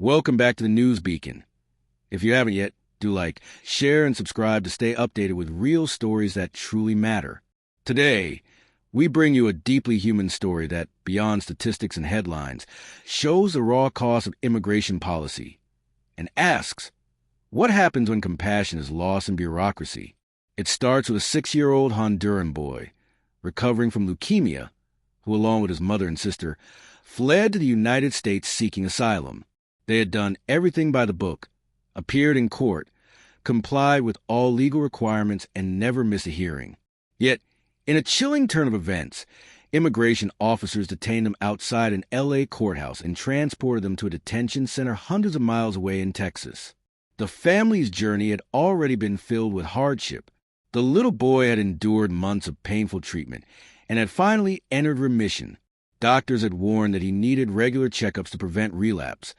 Welcome back to the News Beacon. If you haven't yet, do share, and subscribe to stay updated with real stories that truly matter. Today, we bring you a deeply human story that, beyond statistics and headlines, shows the raw cost of immigration policy and asks, what happens when compassion is lost in bureaucracy? It starts with a 6-year-old Honduran boy recovering from leukemia who, along with his mother and sister, fled to the United States seeking asylum. They had done everything by the book, appeared in court, complied with all legal requirements, and never missed a hearing. Yet, in a chilling turn of events, immigration officers detained them outside an L.A. courthouse and transported them to a detention center hundreds of miles away in Texas. The family's journey had already been filled with hardship. The little boy had endured months of painful treatment and had finally entered remission. Doctors had warned that he needed regular checkups to prevent relapse,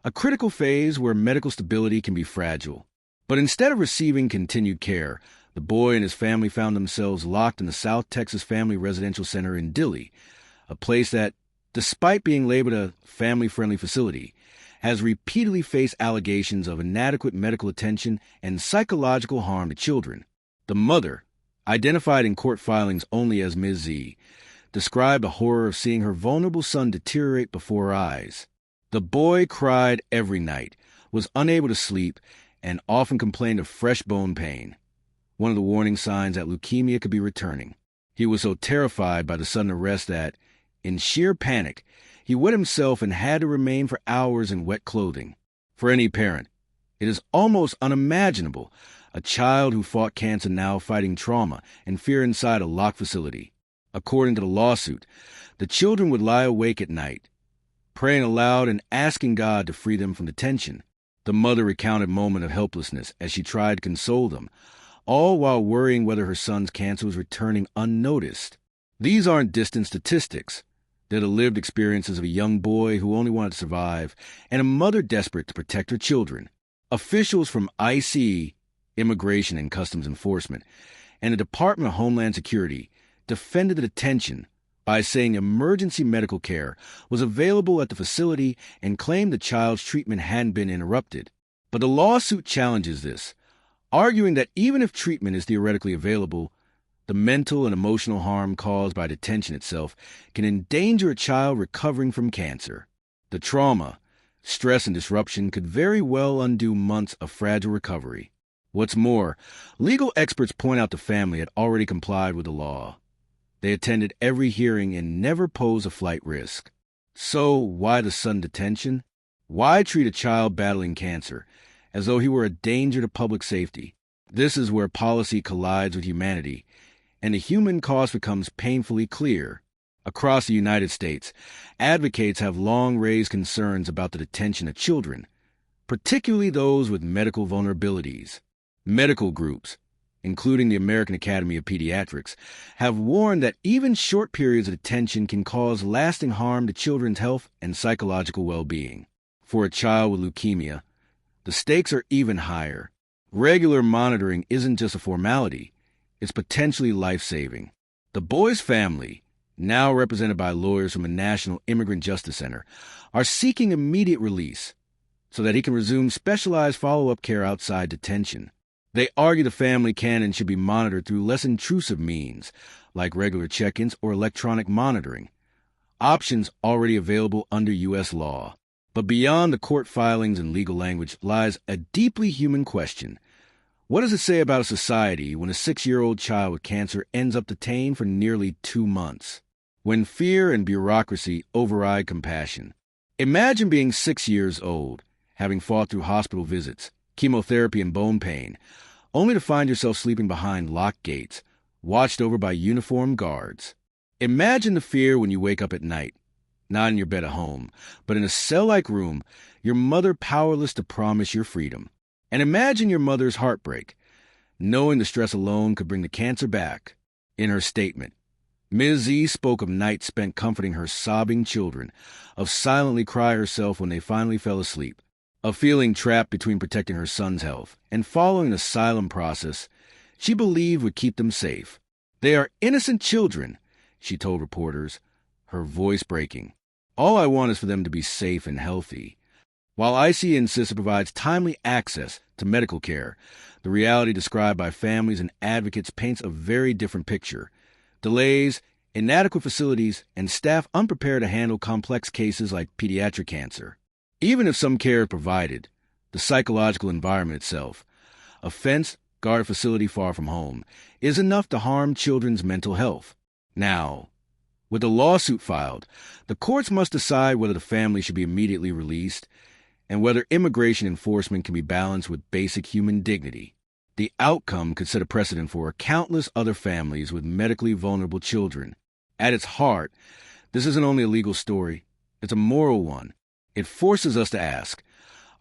a critical phase where medical stability can be fragile. But instead of receiving continued care, the boy and his family found themselves locked in the South Texas Family Residential Center in Dilley, a place that, despite being labeled a family-friendly facility, has repeatedly faced allegations of inadequate medical attention and psychological harm to children. The mother, identified in court filings only as Ms. Z, described the horror of seeing her vulnerable son deteriorate before her eyes. The boy cried every night, was unable to sleep, and often complained of fresh bone pain, one of the warning signs that leukemia could be returning. He was so terrified by the sudden arrest that, in sheer panic, he wet himself and had to remain for hours in wet clothing. For any parent, it is almost unimaginable, a child who fought cancer now fighting trauma and fear inside a locked facility. According to the lawsuit, the children would lie awake at night, praying aloud and asking God to free them from detention. The mother recounted a moment of helplessness as she tried to console them, all while worrying whether her son's cancer was returning unnoticed. These aren't distant statistics. They're the lived experiences of a young boy who only wanted to survive and a mother desperate to protect her children. Officials from ICE, Immigration and Customs Enforcement, and the Department of Homeland Security defended the detention by saying emergency medical care was available at the facility and claimed the child's treatment hadn't been interrupted. But the lawsuit challenges this, arguing that even if treatment is theoretically available, the mental and emotional harm caused by detention itself can endanger a child recovering from cancer. The trauma, stress, and disruption could very well undo months of fragile recovery. What's more, legal experts point out the family had already complied with the law. They attended every hearing and never posed a flight risk. So why the sudden detention? Why treat a child battling cancer as though he were a danger to public safety? This is where policy collides with humanity, and the human cost becomes painfully clear. Across the United States, advocates have long raised concerns about the detention of children, particularly those with medical vulnerabilities. Medical groups, including the American Academy of Pediatrics, have warned that even short periods of detention can cause lasting harm to children's health and psychological well-being. For a child with leukemia, the stakes are even higher. Regular monitoring isn't just a formality, it's potentially life-saving. The boy's family, now represented by lawyers from the National Immigrant Justice Center, are seeking immediate release so that he can resume specialized follow-up care outside detention. They argue the family can and should be monitored through less intrusive means, like regular check-ins or electronic monitoring, options already available under U.S. law. But beyond the court filings and legal language lies a deeply human question. What does it say about a society when a 6-year-old child with cancer ends up detained for nearly 2 months? When fear and bureaucracy override compassion. Imagine being 6 years old, having fought through hospital visits, chemotherapy, and bone pain, only to find yourself sleeping behind locked gates, watched over by uniformed guards. Imagine the fear when you wake up at night, not in your bed at home, but in a cell-like room, your mother powerless to promise your freedom. And imagine your mother's heartbreak, knowing the stress alone could bring the cancer back. In her statement, Ms. Z spoke of nights spent comforting her sobbing children, of silently crying herself when they finally fell asleep, of feeling trapped between protecting her son's health and following the asylum process she believed would keep them safe. They are innocent children, she told reporters, her voice breaking. All I want is for them to be safe and healthy. While ICE insists it provides timely access to medical care, the reality described by families and advocates paints a very different picture. Delays, inadequate facilities, and staff unprepared to handle complex cases like pediatric cancer. Even if some care is provided, the psychological environment itself, a fenced, guarded facility far from home, is enough to harm children's mental health. Now, with a lawsuit filed, the courts must decide whether the family should be immediately released and whether immigration enforcement can be balanced with basic human dignity. The outcome could set a precedent for countless other families with medically vulnerable children. At its heart, this isn't only a legal story, it's a moral one. It forces us to ask,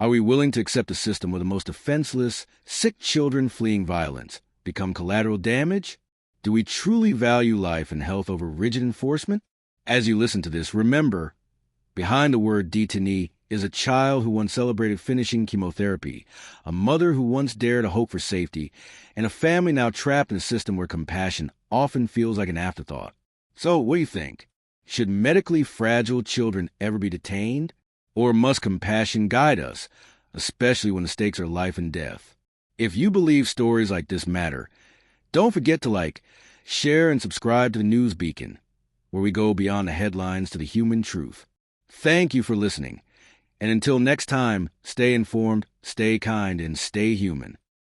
are we willing to accept a system where the most defenseless, sick children fleeing violence become collateral damage? Do we truly value life and health over rigid enforcement? As you listen to this, remember, behind the word detainee is a child who once celebrated finishing chemotherapy, a mother who once dared to hope for safety, and a family now trapped in a system where compassion often feels like an afterthought. So, what do you think? Should medically fragile children ever be detained? Or must compassion guide us, especially when the stakes are life and death? If you believe stories like this matter, don't forget to share, and subscribe to the News Beacon, where we go beyond the headlines to the human truth. Thank you for listening. And until next time, stay informed, stay kind, and stay human.